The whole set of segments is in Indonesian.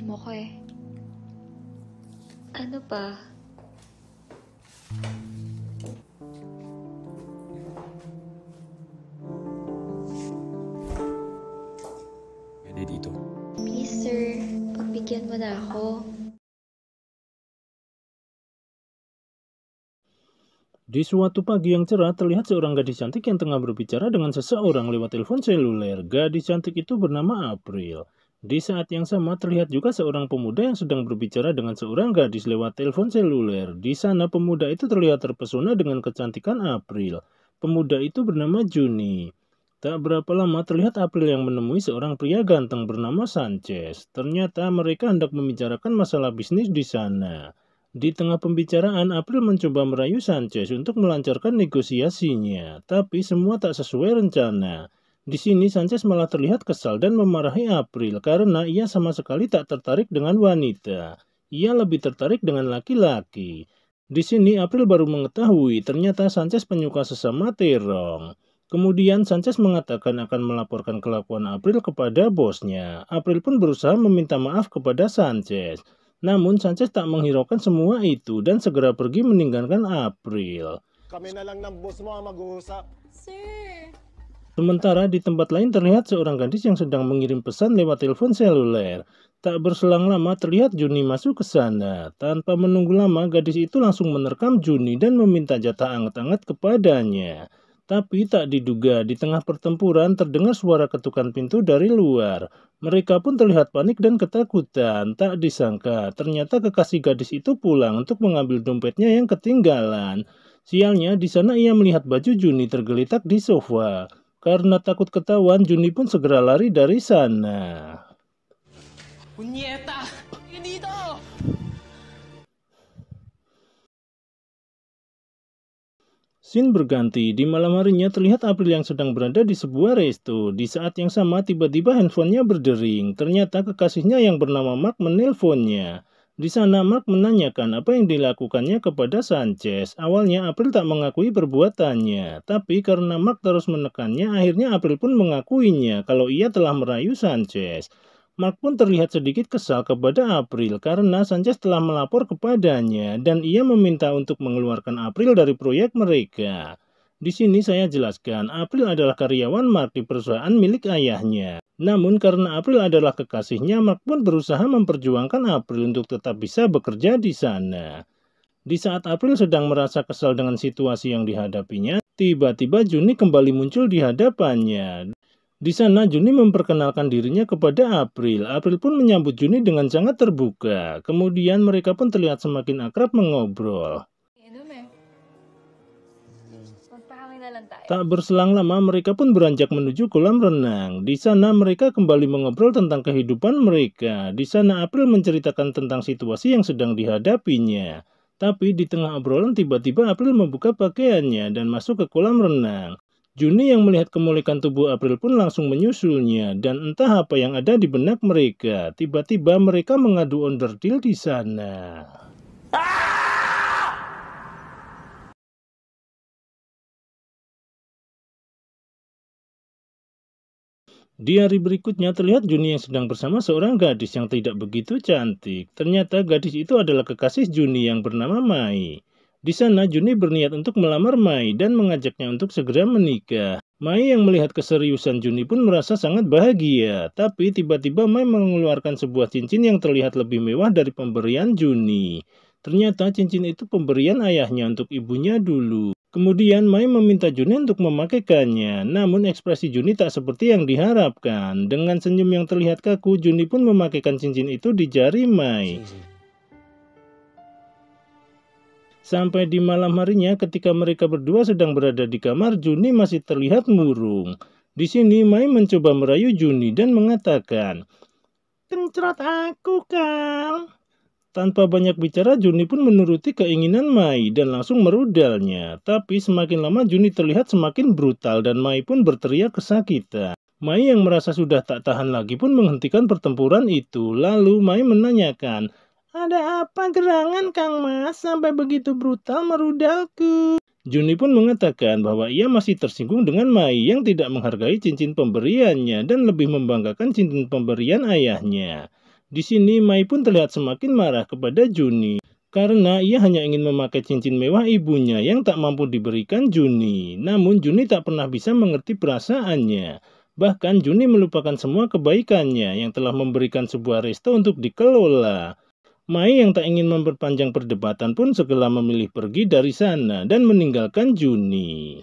mo ko eh. Ano ba? Pwede dito. Please sir, pagbigyan mo na ako. Di suatu pagi yang cerah, terlihat seorang gadis cantik yang tengah berbicara dengan seseorang lewat telepon seluler. Gadis cantik itu bernama April. Di saat yang sama, terlihat juga seorang pemuda yang sedang berbicara dengan seorang gadis lewat telepon seluler. Di sana, pemuda itu terlihat terpesona dengan kecantikan April. Pemuda itu bernama Juni. Tak berapa lama, terlihat April yang menemui seorang pria ganteng bernama Sanchez. Ternyata mereka hendak membicarakan masalah bisnis di sana. Di tengah pembicaraan, April mencoba merayu Sanchez untuk melancarkan negosiasinya, tapi semua tak sesuai rencana. Di sini Sanchez malah terlihat kesal dan memarahi April karena ia sama sekali tak tertarik dengan wanita. Ia lebih tertarik dengan laki-laki. Di sini April baru mengetahui ternyata Sanchez penyuka sesama terong. Kemudian Sanchez mengatakan akan melaporkan kelakuan April kepada bosnya. April pun berusaha meminta maaf kepada Sanchez. Namun Sanchez tak menghiraukan semua itu dan segera pergi meninggalkan April. Kami na lang ng boss mo ang mag-uusap. Sir! Sementara di tempat lain terlihat seorang gadis yang sedang mengirim pesan lewat telepon seluler. Tak berselang lama terlihat Juni masuk ke sana. Tanpa menunggu lama, gadis itu langsung menerkam Juni dan meminta jatah anget-anget kepadanya. Tapi tak diduga, di tengah pertempuran terdengar suara ketukan pintu dari luar. Mereka pun terlihat panik dan ketakutan. Tak disangka, ternyata kekasih gadis itu pulang untuk mengambil dompetnya yang ketinggalan. Sialnya, di sana ia melihat baju Juni tergeletak di sofa. Karena takut ketahuan, Juni pun segera lari dari sana. Punyeta! Dito! Scene berganti, di malam harinya terlihat April yang sedang berada di sebuah resto. Di saat yang sama tiba-tiba handphonenya berdering. Ternyata kekasihnya yang bernama Mark menelponnya. Di sana Mark menanyakan apa yang dilakukannya kepada Sanchez. Awalnya April tak mengakui perbuatannya. Tapi karena Mark terus menekannya, akhirnya April pun mengakuinya kalau ia telah merayu Sanchez. Mark pun terlihat sedikit kesal kepada April karena Sanchez telah melapor kepadanya dan ia meminta untuk mengeluarkan April dari proyek mereka. Di sini saya jelaskan, April adalah karyawan Mark di perusahaan milik ayahnya. Namun karena April adalah kekasihnya, Mark pun berusaha memperjuangkan April untuk tetap bisa bekerja di sana. Di saat April sedang merasa kesal dengan situasi yang dihadapinya, tiba-tiba Juni kembali muncul di hadapannya. Di sana Juni memperkenalkan dirinya kepada April. April pun menyambut Juni dengan sangat terbuka. Kemudian mereka pun terlihat semakin akrab mengobrol. Tak berselang lama mereka pun beranjak menuju kolam renang. Di sana mereka kembali mengobrol tentang kehidupan mereka. Di sana April menceritakan tentang situasi yang sedang dihadapinya. Tapi di tengah obrolan tiba-tiba April membuka pakaiannya dan masuk ke kolam renang. Juni yang melihat kemolekan tubuh April pun langsung menyusulnya dan entah apa yang ada di benak mereka. Tiba-tiba mereka mengadu onderdil di sana. Di hari berikutnya terlihat Juni yang sedang bersama seorang gadis yang tidak begitu cantik. Ternyata gadis itu adalah kekasih Juni yang bernama Mai. Di sana Juni berniat untuk melamar Mai dan mengajaknya untuk segera menikah. Mai yang melihat keseriusan Juni pun merasa sangat bahagia. Tapi tiba-tiba Mai mengeluarkan sebuah cincin yang terlihat lebih mewah dari pemberian Juni. Ternyata cincin itu pemberian ayahnya untuk ibunya dulu. Kemudian Mai meminta Juni untuk memakaikannya. Namun ekspresi Juni tak seperti yang diharapkan. Dengan senyum yang terlihat kaku, Juni pun memakaikan cincin itu di jari Mai. Sampai di malam harinya ketika mereka berdua sedang berada di kamar, Juni masih terlihat murung. Di sini Mai mencoba merayu Juni dan mengatakan, "Kencrot aku, Kang." Tanpa banyak bicara, Juni pun menuruti keinginan Mai dan langsung merudalnya. Tapi semakin lama Juni terlihat semakin brutal dan Mai pun berteriak kesakitan. Mai yang merasa sudah tak tahan lagi pun menghentikan pertempuran itu. Lalu Mai menanyakan, "Ada apa gerangan Kang Mas sampai begitu brutal merudalku?" Juni pun mengatakan bahwa ia masih tersinggung dengan Mai yang tidak menghargai cincin pemberiannya dan lebih membanggakan cincin pemberian ayahnya. Di sini Mai pun terlihat semakin marah kepada Juni karena ia hanya ingin memakai cincin mewah ibunya yang tak mampu diberikan Juni. Namun Juni tak pernah bisa mengerti perasaannya. Bahkan Juni melupakan semua kebaikannya yang telah memberikan sebuah resto untuk dikelola. Mai yang tak ingin memperpanjang perdebatan pun segera memilih pergi dari sana dan meninggalkan Juni.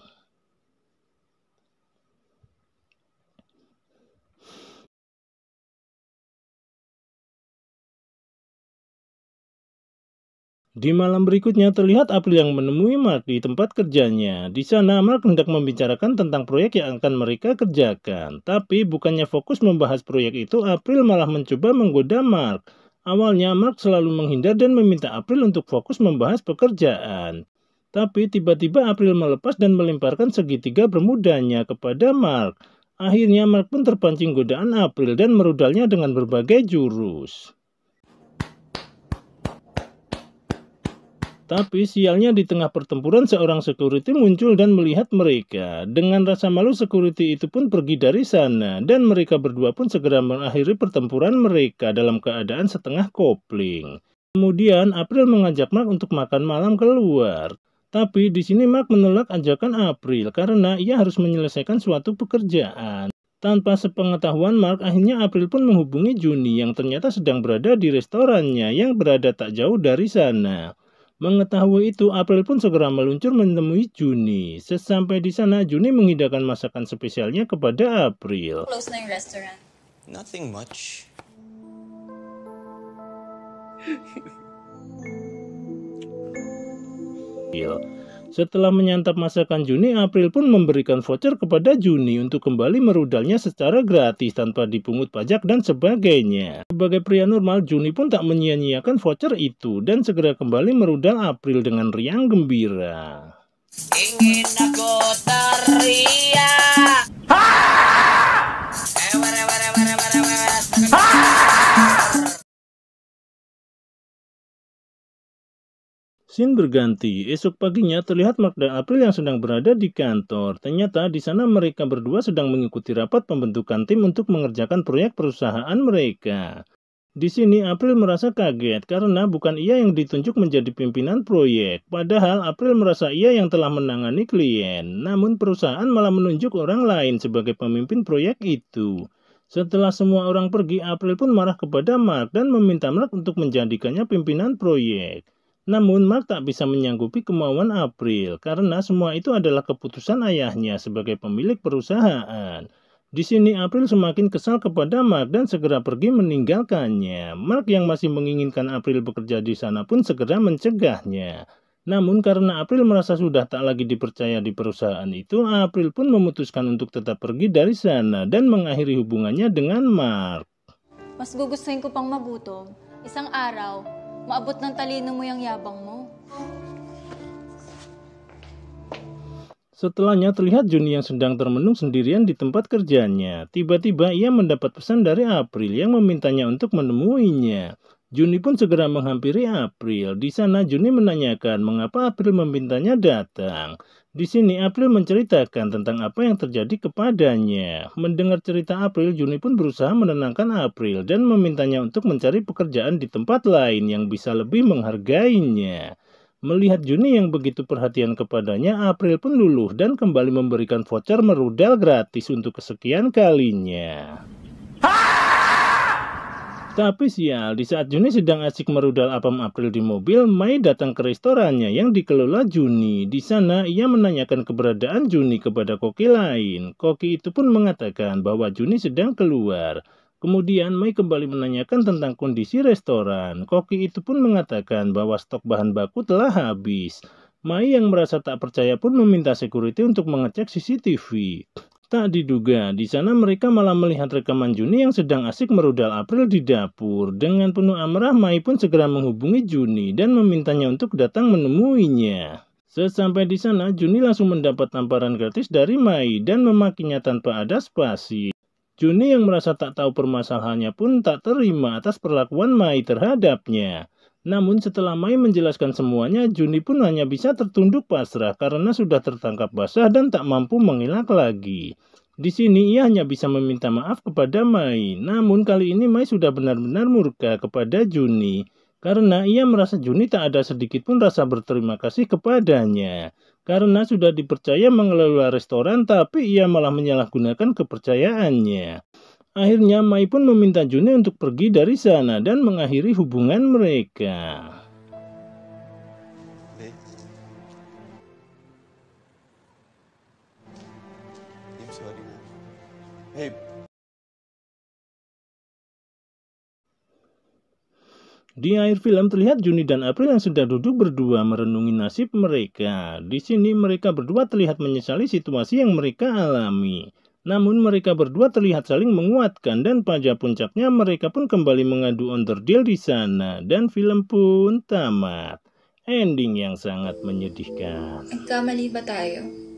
Di malam berikutnya terlihat April yang menemui Mark di tempat kerjanya. Di sana Mark hendak membicarakan tentang proyek yang akan mereka kerjakan. Tapi bukannya fokus membahas proyek itu, April malah mencoba menggoda Mark. Awalnya Mark selalu menghindar dan meminta April untuk fokus membahas pekerjaan. Tapi tiba-tiba April melepas dan melemparkan segitiga bermudanya kepada Mark. Akhirnya Mark pun terpancing godaan April dan merudalnya dengan berbagai jurus. Tapi sialnya di tengah pertempuran seorang security muncul dan melihat mereka. Dengan rasa malu security itu pun pergi dari sana dan mereka berdua pun segera mengakhiri pertempuran mereka dalam keadaan setengah kopling. Kemudian April mengajak Mark untuk makan malam keluar. Tapi di sini Mark menolak ajakan April karena ia harus menyelesaikan suatu pekerjaan. Tanpa sepengetahuan Mark, akhirnya April pun menghubungi Juni yang ternyata sedang berada di restorannya yang berada tak jauh dari sana. Mengetahui itu, April pun segera meluncur menemui Juni. Sesampai di sana, Juni menghidangkan masakan spesialnya kepada April. Close na yung restaurant. Nothing much. Setelah menyantap masakan Juni, April pun memberikan voucher kepada Juni untuk kembali merudalnya secara gratis tanpa dipungut pajak dan sebagainya. Sebagai pria normal, Juni pun tak menyia-nyiakan voucher itu dan segera kembali merudal April dengan riang gembira. Ingin aku teriak. Scene berganti. Esok paginya terlihat Mark dan April yang sedang berada di kantor. Ternyata di sana mereka berdua sedang mengikuti rapat pembentukan tim untuk mengerjakan proyek perusahaan mereka. Di sini April merasa kaget karena bukan ia yang ditunjuk menjadi pimpinan proyek. Padahal April merasa ia yang telah menangani klien. Namun perusahaan malah menunjuk orang lain sebagai pemimpin proyek itu. Setelah semua orang pergi, April pun marah kepada Mark dan meminta Mark untuk menjadikannya pimpinan proyek. Namun Mark tak bisa menyanggupi kemauan April karena semua itu adalah keputusan ayahnya sebagai pemilik perusahaan. Di sini April semakin kesal kepada Mark dan segera pergi meninggalkannya. Mark yang masih menginginkan April bekerja di sana pun segera mencegahnya. Namun karena April merasa sudah tak lagi dipercaya di perusahaan itu, April pun memutuskan untuk tetap pergi dari sana dan mengakhiri hubungannya dengan Mark. Mas gugustuhin ko pang magutom. Isang araw, maabot ng talino mo yung yabang mo. Setelahnya terlihat Juni yang sedang termenung sendirian di tempat kerjanya. Tiba-tiba ia mendapat pesan dari April yang memintanya untuk menemuinya. Juni pun segera menghampiri April. Di sana Juni menanyakan mengapa April memintanya datang. Di sini April menceritakan tentang apa yang terjadi kepadanya. Mendengar cerita April, Juni pun berusaha menenangkan April dan memintanya untuk mencari pekerjaan di tempat lain yang bisa lebih menghargainya. Melihat Juni yang begitu perhatian kepadanya, April pun luluh dan kembali memberikan voucher merudal gratis untuk kesekian kalinya. Tapi sial, di saat Juni sedang asik merudal apam April di mobil, Mai datang ke restorannya yang dikelola Juni. Di sana, ia menanyakan keberadaan Juni kepada koki lain. Koki itu pun mengatakan bahwa Juni sedang keluar. Kemudian, Mai kembali menanyakan tentang kondisi restoran. Koki itu pun mengatakan bahwa stok bahan baku telah habis. Mai yang merasa tak percaya pun meminta security untuk mengecek CCTV. Tak diduga, di sana mereka malah melihat rekaman Juni yang sedang asik merudal April di dapur. Dengan penuh amarah, Mai pun segera menghubungi Juni dan memintanya untuk datang menemuinya. Sesampai di sana, Juni langsung mendapat tamparan gratis dari Mai dan memakinya tanpa ada spasi. Juni yang merasa tak tahu permasalahannya pun tak terima atas perlakuan Mai terhadapnya. Namun setelah Mai menjelaskan semuanya, Juni pun hanya bisa tertunduk pasrah karena sudah tertangkap basah dan tak mampu mengelak lagi. Di sini ia hanya bisa meminta maaf kepada Mai. Namun kali ini Mai sudah benar-benar murka kepada Juni. Karena ia merasa Juni tak ada sedikit pun rasa berterima kasih kepadanya. Karena sudah dipercaya mengelola restoran tapi ia malah menyalahgunakan kepercayaannya. Akhirnya Mai pun meminta Juni untuk pergi dari sana dan mengakhiri hubungan mereka. Babe. I'm sorry na. Babe. Di akhir film terlihat Juni dan April yang sudah duduk berdua merenungi nasib mereka. Di sini mereka berdua terlihat menyesali situasi yang mereka alami. Namun mereka berdua terlihat saling menguatkan dan pada puncaknya mereka pun kembali mengadu onderdil di sana dan film pun tamat. Ending yang sangat menyedihkan. Nagkamali ba tayo?